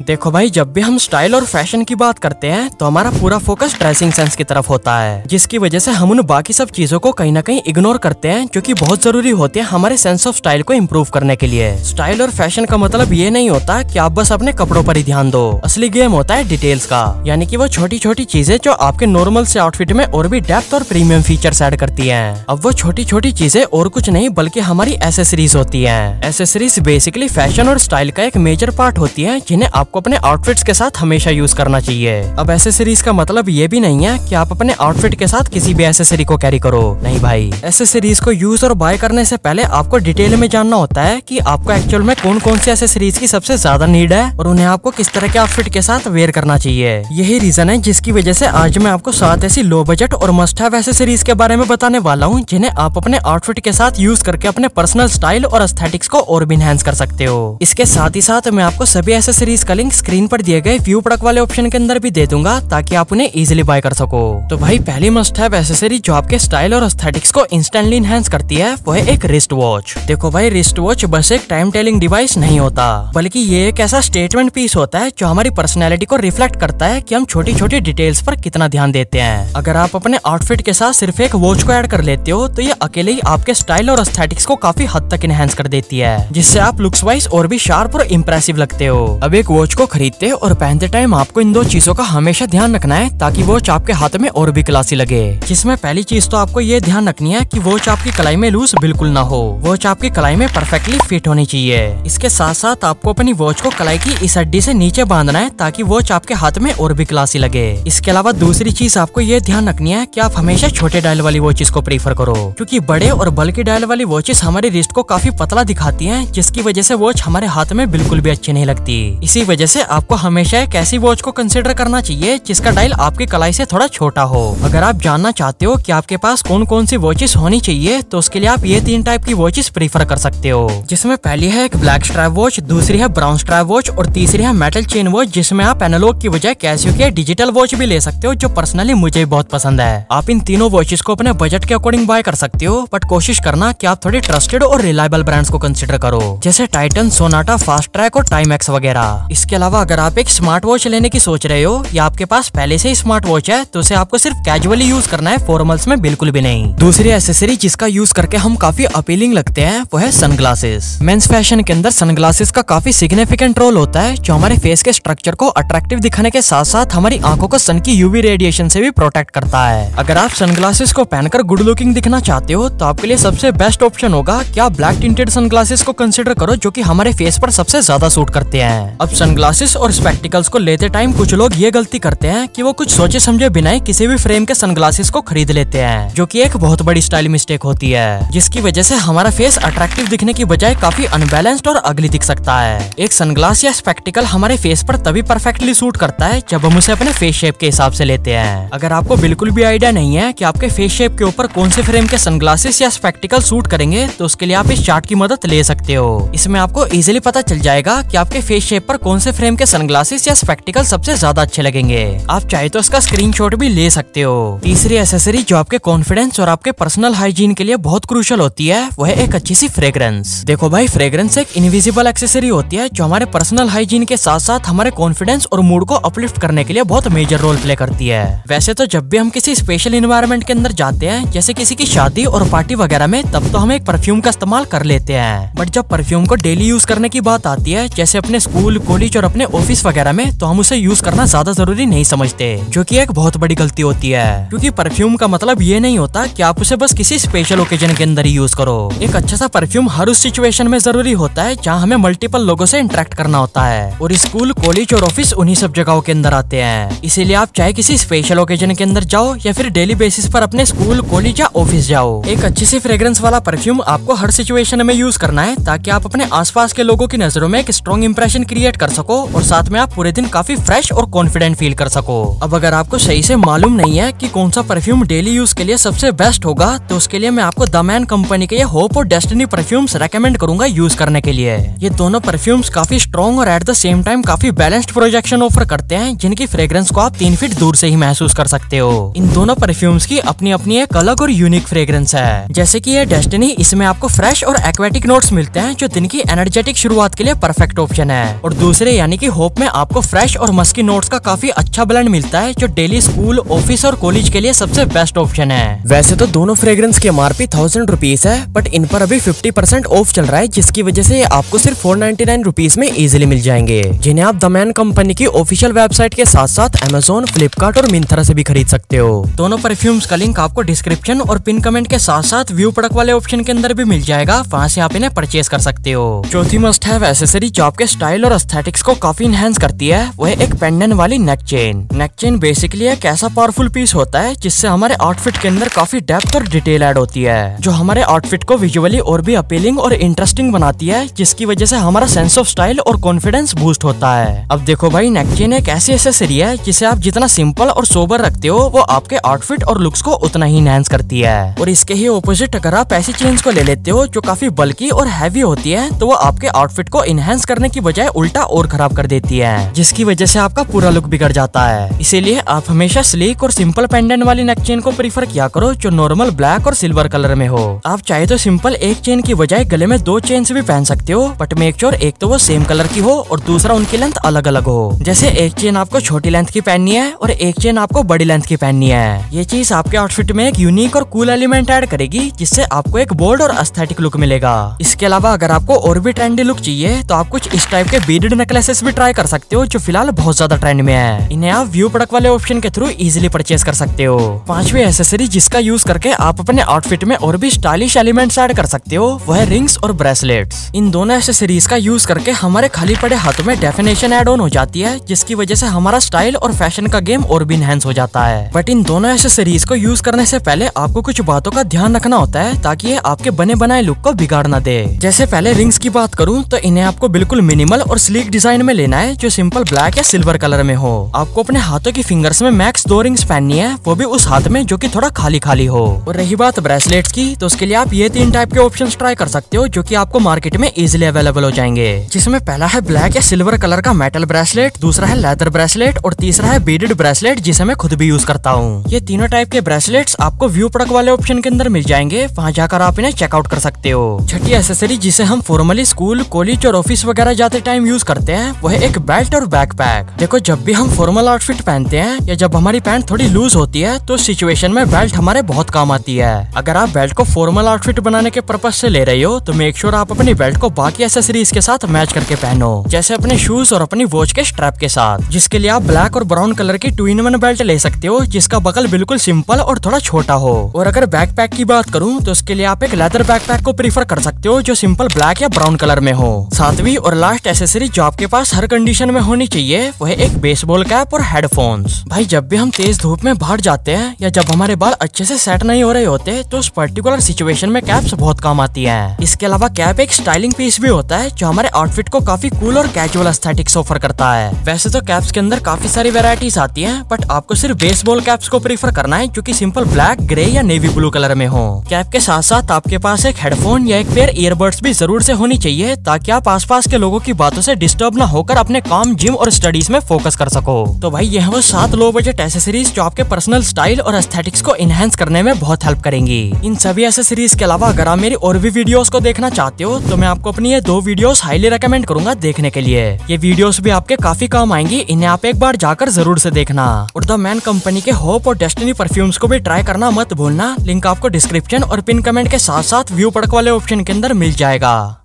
देखो भाई, जब भी हम स्टाइल और फैशन की बात करते हैं तो हमारा पूरा फोकस ड्रेसिंग सेंस की तरफ होता है, जिसकी वजह से हम उन बाकी सब चीजों को कहीं ना कहीं इग्नोर करते हैं जो कि बहुत जरूरी होती है हमारे सेंस ऑफ स्टाइल को इम्प्रूव करने के लिए। स्टाइल और फैशन का मतलब ये नहीं होता कि आप बस अपने कपड़ों पर ही ध्यान दो। असली गेम होता है डिटेल्स का, यानी कि वो छोटी छोटी चीजें जो आपके नॉर्मल से आउटफिट में और भी डेप्थ और प्रीमियम फीचर्स ऐड करती हैं। अब वो छोटी छोटी चीजें और कुछ नहीं बल्कि हमारी एसेसरीज होती हैं। एसेसरीज बेसिकली फैशन और स्टाइल का एक मेजर पार्ट होती है, जिन्हें आपको अपने आउटफिट्स के साथ हमेशा यूज करना चाहिए। अब एसेसरीज का मतलब ये भी नहीं है कि आप अपने आउटफिट के साथ किसी भी एसेसरी को कैरी करो। नहीं भाई, एसेसरीज को यूज और बाय करने से पहले आपको डिटेल में जानना होता है कि आपको एक्चुअल में कौन कौन सी एसेसरीज की सबसे ज्यादा नीड है और उन्हें आपको किस तरह के आउटफिट के साथ वेयर करना चाहिए। यही रीजन है जिसकी वजह से आज मैं आपको 7 ऐसी लो बजट और मस्ट हैव एसेसरीज के बारे में बताने वाला हूँ, जिन्हें आप अपने आउटफिट के साथ यूज करके अपने पर्सनल स्टाइल और एस्थेटिक्स को और भी एनहांस कर सकते हो। इसके साथ ही साथ मैं आपको सभी एसेसरीज का लिंक स्क्रीन पर दिए गए व्यू प्रोडक्ट वाले ऑप्शन के अंदर भी दे दूंगा, ताकि आप उन्हें इजीली बाय कर सको। तो भाई, पहली मस्ट हैव एसेसरी जो आपके स्टाइल और एस्थेटिक्स को इंस्टेंटली एनहांस करती है वो है एक रिस्ट वॉच। देखो भाई, रिस्ट वॉच बस एक टाइम टेलिंग डिवाइस नहीं होता, बल्कि ये एक ऐसा स्टेटमेंट पीस होता है जो हमारी पर्सनैलिटी को रिफ्लेक्ट करता है कि हम छोटी छोटी डिटेल्स पर कितना ध्यान देते हैं। अगर आप अपने आउटफिट के साथ सिर्फ एक वॉच को ऐड कर लेते हो तो ये अकेले ही आपके स्टाइल और एस्थेटिक्स को काफी हद तक एनहांस कर देती है, जिससे आप लुक्स वाइज और भी शार्प और इम्प्रेसिव लगते हो। अब एक वॉच को खरीदते और पहनते टाइम आपको इन दो चीजों का हमेशा ध्यान रखना है, ताकि वॉच आपके हाथ में और भी क्लासी लगे। जिसमें पहली चीज तो आपको ये ध्यान रखनी है कि वॉच आपकी कलाई में लूज बिल्कुल ना हो। वॉच आपकी कलाई में परफेक्टली फिट होनी चाहिए। इसके साथ साथ आपको अपनी वॉच को कलाई की इस हड्डी से नीचे बांधना है, ताकि वॉच आपके हाथ में और भी क्लासी लगे। इसके अलावा दूसरी चीज आपको ये ध्यान रखनी है कि आप हमेशा छोटे डायल वाली वॉचेस को प्रीफर करो, क्योंकि बड़े और बल्कि डायल वाली वॉचेस हमारी रिस्ट को काफी पतला दिखाती है, जिसकी वजह से वॉच हमारे हाथ में बिल्कुल भी अच्छी नहीं लगती। इसी वजह से आपको हमेशा एक ऐसी वॉच को कंसिडर करना चाहिए जिसका डायल आपकी कलाई से थोड़ा छोटा हो। अगर आप जानना चाहते हो कि आपके पास कौन कौन सी वॉचेस होनी चाहिए तो उसके लिए आप ये 3 टाइप की वॉचेस प्रीफर कर सकते हो, जिसमें पहली है एक ब्लैक स्ट्रैप वॉच, दूसरी है ब्राउन स्ट्रैप वॉच और तीसरी है मेटल चेन वॉच, जिसमें आप एनालॉग की बजाय कैसियो की डिजिटल वॉच भी ले सकते हो, जो पर्सनली मुझे बहुत पसंद है। आप इन तीनों वॉचेस को अपने बजट के अकॉर्डिंग बाय कर सकते हो, बट कोशिश करना कि आप थोड़ी ट्रस्टेड और रिलायबल ब्रांड्स को कंसिडर करो, जैसे टाइटन, सोनाटा, फास्ट ट्रैक और टाइमेक्स वगैरह। इसके अलावा अगर आप एक स्मार्ट वॉच लेने की सोच रहे हो या आपके पास पहले से ही स्मार्ट वॉच है तो उसे आपको सिर्फ कैजुअली यूज करना है, फॉर्मल्स में बिल्कुल भी नहीं। दूसरी एसेसरी जिसका यूज करके हम काफी अपीलिंग लगते हैं वो है सनग्लासेस। मेंस फैशन के अंदर सनग्लासेस का काफी सिग्निफिकेंट रोल होता है, जो हमारे फेस के स्ट्रक्चर को अट्रैक्टिव दिखाने के साथ साथ हमारी आंखों को सन की यूवी रेडिएशन से भी प्रोटेक्ट करता है। अगर आप सनग्लासेस को पहनकर गुड लुकिंग दिखना चाहते हो तो आपके लिए सबसे बेस्ट ऑप्शन होगा कि आप ब्लैक टिंटेड सनग्लासेस को कंसिडर करो, जो कि हमारे फेस पर सबसे ज्यादा सूट करते हैं। अब सनग्लासेस और स्पेक्टिकल्स को लेते टाइम कुछ लोग ये गलती करते हैं कि वो कुछ सोचे समझे बिना ही किसी भी फ्रेम के सनग्लासेस को खरीद लेते हैं, जो कि एक बहुत बड़ी स्टाइल मिस्टेक होती है, जिसकी वजह से हमारा फेस अट्रैक्टिव दिखने की बजाय काफी अनबैलेंस्ड और अगली दिख सकता है। एक सनग्लास या स्पेक्टिकल हमारे फेस पर तभी परफेक्टली सूट करता है जब हम उसे अपने फेस शेप के हिसाब से लेते हैं। अगर आपको बिल्कुल भी आइडिया नहीं है कि आपके फेस शेप के ऊपर कौन से फ्रेम के सनग्लासेस या स्पेक्टिकल सूट करेंगे तो उसके लिए आप इस चार्ट की मदद ले सकते हो। इसमें आपको इजीली पता चल जाएगा कि आपके फेस शेप पर कौन से फ्रेम के सनग्लासेस या स्पेक्टिकल सबसे ज्यादा अच्छे लगेंगे। आप चाहे तो इसका स्क्रीनशॉट भी ले सकते हो। तीसरी एसेसरी जो आपके कॉन्फिडेंस और आपके पर्सनल हाइजीन के लिए बहुत क्रूशियल होती है वो है एक अच्छी सी फ्रेग्रेंस। देखो भाई, फ्रेग्रेंस एक इनविजिबल एक्सेसरी होती है जो हमारे पर्सनल हाइजीन के साथ साथ हमारे कॉन्फिडेंस और मूड को अपलिफ्ट करने के लिए बहुत मेजर रोल प्ले करती है। वैसे तो जब भी हम किसी स्पेशल एनवायरनमेंट के अंदर जाते हैं, जैसे किसी की शादी और पार्टी वगैरह में, तब तो हम एक परफ्यूम का इस्तेमाल कर लेते हैं, बट जब परफ्यूम को डेली यूज करने की बात आती है, जैसे अपने स्कूल, कॉलेज और अपने ऑफिस वगैरह में, तो हम उसे यूज करना ज्यादा जरूरी नहीं समझते, जो कि एक बहुत बड़ी गलती होती है। क्योंकि परफ्यूम का मतलब ये नहीं होता कि आप उसे बस किसी स्पेशल ओकेजन के अंदर ही यूज करो। एक अच्छा सा परफ्यूम हर उस सिचुएशन में जरूरी होता है जहाँ हमें मल्टीपल लोगों से इंटरेक्ट करना होता है, और स्कूल, कॉलेज और ऑफिस उन्हीं सब जगहों के अंदर आते हैं। इसीलिए आप चाहे किसी स्पेशल ओकेजन के अंदर जाओ या फिर डेली बेसिस पर अपने स्कूल, कॉलेज या ऑफिस जाओ, एक अच्छी सी फ्रेग्रेंस वाला परफ्यूम आपको हर सिचुएशन में यूज करना है, ताकि आप अपने आसपास के लोगों की नजरों में एक स्ट्रॉन्ग इंप्रेशन क्रिएट कर सको और साथ में आप पूरे दिन काफी फ्रेश और कॉन्फिडेंट फील कर सको। अब अगर आपको सही से मालूम नहीं है कि कौन सा परफ्यूम डेली यूज के लिए सबसे बेस्ट होगा, तो उसके लिए मैं आपको द मैन कंपनी के ये होप और डेस्टिनी परफ्यूम्स रेकमेंड करूंगा यूज करने के लिए। ये दोनों परफ्यूम्स काफी स्ट्रॉन्ग और एट द सेम टाइम काफी बैलेंस्ड प्रोजेक्शन ऑफर करते हैं, जिनकी फ्रेग्रेंस को आप 3 फीट दूर से ही महसूस कर सकते हो। इन दोनों परफ्यूम्स की अपनी अपनी एक अलग और यूनिक फ्रेग्रेंस है। जैसे कि ये डेस्टिनी, इसमें आपको फ्रेश और एक्वेटिक नोट्स मिलते हैं जो दिन की एनर्जेटिक शुरुआत के लिए परफेक्ट ऑप्शन है, और दूसरे दूसरे यानी कि होप में आपको फ्रेश और मस्की नोट्स का काफी अच्छा ब्लेंड मिलता है, जो डेली स्कूल, ऑफिस और कॉलेज के लिए सबसे बेस्ट ऑप्शन है। वैसे तो दोनों फ्रेग्रेंस की एमआरपी 1000 रुपीज है, बट इन पर अभी 50% ऑफ चल रहा है, जिसकी वजह से आपको सिर्फ 499 रुपीज में इजीली मिल जाएंगे, जिन्हें आप द मैन कंपनी की ऑफिशियल वेबसाइट के साथ साथ अमेजोन, फ्लिपकार्ट और मिंत्रा से भी खरीद सकते हो। दोनों परफ्यूम्स का लिंक आपको डिस्क्रिप्शन और पिन कमेंट के साथ साथ व्यू प्रोडक्ट वाले ऑप्शन के अंदर भी मिल जाएगा, वहाँ से आप इन्हें परचेज कर सकते हो। चौथी मस्ट हैव एसेसरी जो आपके स्टाइल और एस्थेटिक्स को काफी इनहेंस करती है, वह एक पेंडेंट वाली नेक चेन। नेक चेन बेसिकली एक ऐसा पावरफुल पीस होता है जिससे हमारे आउटफिट के अंदर काफी डेप्थ और डिटेल ऐड होती है, जो हमारे आउटफिट को विजुअली और भी अपीलिंग और इंटरेस्टिंग बनाती है, जिसकी वजह से हमारा सेंस ऑफ स्टाइल और कॉन्फिडेंस बूस्ट होता है। अब देखो भाई, नेक चेन एक ऐसी एसेसरी है जिसे आप जितना सिंपल और सोबर रखते हो, वो आपके आउटफिट और लुक्स को उतना ही इनहेंस करती है। और इसके ही ऑपोजिट अगर आप ऐसी चेन्स को ले लेते हो जो काफी बल्कि और हैवी होती है, तो वो आपके आउटफिट को इनहेंस करने की बजाय उल्टा और खराब कर देती है, जिसकी वजह से आपका पूरा लुक बिगड़ जाता है। इसीलिए आप हमेशा स्लीक और सिंपल पेंडेंट वाली नेक चेन को प्रीफर किया करो, जो नॉर्मल ब्लैक और सिल्वर कलर में हो। आप चाहे तो सिंपल एक चेन की बजाय गले में 2 चेन भी पहन सकते हो, बट मेक श्योर एक तो वो सेम कलर की हो और दूसरा उनकी लेंथ अलग अलग हो। जैसे एक चेन आपको छोटी लेंथ की पहननी है और एक चेन आपको बड़ी लेंथ की पहननी है। ये चीज आपके आउटफिट में एक यूनिक और कूल एलिमेंट ऐड करेगी, जिससे आपको एक बोल्ड और एस्थेटिक लुक मिलेगा। इसके अलावा अगर आपको और भी ट्रेंडी लुक चाहिए, तो आप कुछ इस टाइप के बीडेड नेकलेसेस भी ट्राई कर सकते हो, जो फिलहाल बहुत ज्यादा ट्रेंड में है। इन्हें आप व्यू प्रोडक्ट वाले ऑप्शन के थ्रू इजीली परचेज कर सकते हो। पांचवी एसेसरी जिसका यूज करके आप अपने आउटफिट में और भी स्टाइलिश एलिमेंट्स ऐड कर सकते हो, वो है रिंग्स और ब्रेसलेट्स। इन दोनों एसेसरीज का यूज करके हमारे खाली पड़े हाथों में डेफिनेशन ऐड ऑन हो जाती है, जिसकी वजह से हमारा स्टाइल और फैशन का गेम और भी इनहेंस हो जाता है। बट इन दोनों एसेसरीज को यूज करने से पहले आपको कुछ बातों का ध्यान रखना होता है, ताकि ये आपके बने बनाए लुक को बिगाड़ ना दे। जैसे पहले रिंग्स की बात करूं, तो इन्हें आपको बिल्कुल मिनिमल और स्लीक डिजाइन में लेना है, जो सिंपल ब्लैक या सिल्वर कलर में हो। आपको अपने हाथों की फिंगर्स में मैक्स 2 रिंग्स पहननी है, वो भी उस हाथ में जो कि थोड़ा खाली खाली हो। और रही बात ब्रेसलेट्स की, तो उसके लिए आप ये 3 टाइप के ऑप्शंस ट्राई कर सकते हो, जो कि आपको मार्केट में इजीली अवेलेबल हो जाएंगे। जिसमें पहला है ब्लैक या सिल्वर कलर का मेटल ब्रेसलेट, दूसरा है लेदर ब्रेसलेट और तीसरा है बीडेड ब्रेसलेट, जिसे मैं खुद भी यूज करता हूँ। ये तीनों टाइप के ब्रेसलेट्स आपको व्यू प्रोडक्ट वाले ऑप्शन के अंदर मिल जाएंगे, वहाँ जाकर आप इन्हें चेकआउट कर सकते हो। छठी एसेसरी जिसे हम फॉर्मली स्कूल, कॉलेज और ऑफिस वगैरह जाते टाइम यूज करते हैं, वो है एक बेल्ट और बैकपैक। देखो, जब भी हम फॉर्मल आउटफिट पहनते हैं या जब हमारी पैंट थोड़ी लूज होती है, तो सिचुएशन में बेल्ट हमारे बहुत काम आती है। अगर आप बेल्ट को फॉर्मल आउटफिट बनाने के पर्पज से ले रहे हो, तो मेक श्योर आप अपनी बेल्ट को बाकी एसेसरीज के साथ मैच करके पहनो, जैसे अपने शूज और अपनी वॉच के स्ट्रैप के साथ। जिसके लिए आप ब्लैक और ब्राउन कलर की 2-in-1 बेल्ट ले सकते हो, जिसका बगल बिल्कुल सिंपल और थोड़ा छोटा हो। और अगर बैकपैक की बात करूं, तो उसके लिए आप एक लेदर बैकपैक को प्रीफर कर सकते हो, जो सिंपल ब्लैक या ब्राउन कलर में हो। सातवीं और लास्ट एसेसरी जो आपके पास हर कंडीशन में होनी चाहिए, वो है एक बेसबॉल कैप और हेडफोन्स। भाई, जब भी हम तेज धूप में बाहर जाते हैं या जब हमारे बाल अच्छे से सेट नहीं हो रहे होते, तो उस पर्टिकुलर सिचुएशन में कैप्स बहुत काम आती है। इसके अलावा कैप एक स्टाइलिंग पीस भी होता है, जो हमारे आउटफिट को काफी कूल और कैजुअल एस्थेटिक्स ऑफर करता है। वैसे तो कैप्स के अंदर काफी सारी वेराइटीज आती हैं, बट आपको सिर्फ बेसबॉल कैप्स को प्रीफर करना है, जो कि सिंपल ब्लैक, ग्रे या नेवी ब्लू कलर में हो। कैप के साथ साथ आपके पास एक हेडफोन या एक पेयर ईयरबड्स भी जरूर से होनी चाहिए, ताकि आप आसपास के लोगों की बातों से डिस्टर्ब ना होकर अपने काम, जिम और स्टडीज में फोकस कर सको। तो भाई, ये है वो 7 लो बजट एसेसरीज जो आपके पर्सनल स्टाइल और एस्थेटिक्स को इनहेंस करने में बहुत हेल्प करेंगी। इन सभी एसेसरीज के अलावा अगर आप मेरी और भी वीडियोस को देखना चाहते हो, तो मैं आपको अपनी ये 2 वीडियोस हाईली रेकमेंड करूंगा देखने के लिए। ये वीडियोस भी आपके काफी काम आएंगी, इन्हें आप एक बार जाकर जरूर से देखना। और द मैन कंपनी के होप और डेस्टिनी परफ्यूम्स को भी ट्राई करना मत भूलना। लिंक आपको डिस्क्रिप्शन और पिन कमेंट के साथ साथ व्यू प्रोडक्ट वाले ऑप्शन के अंदर मिल जाएगा।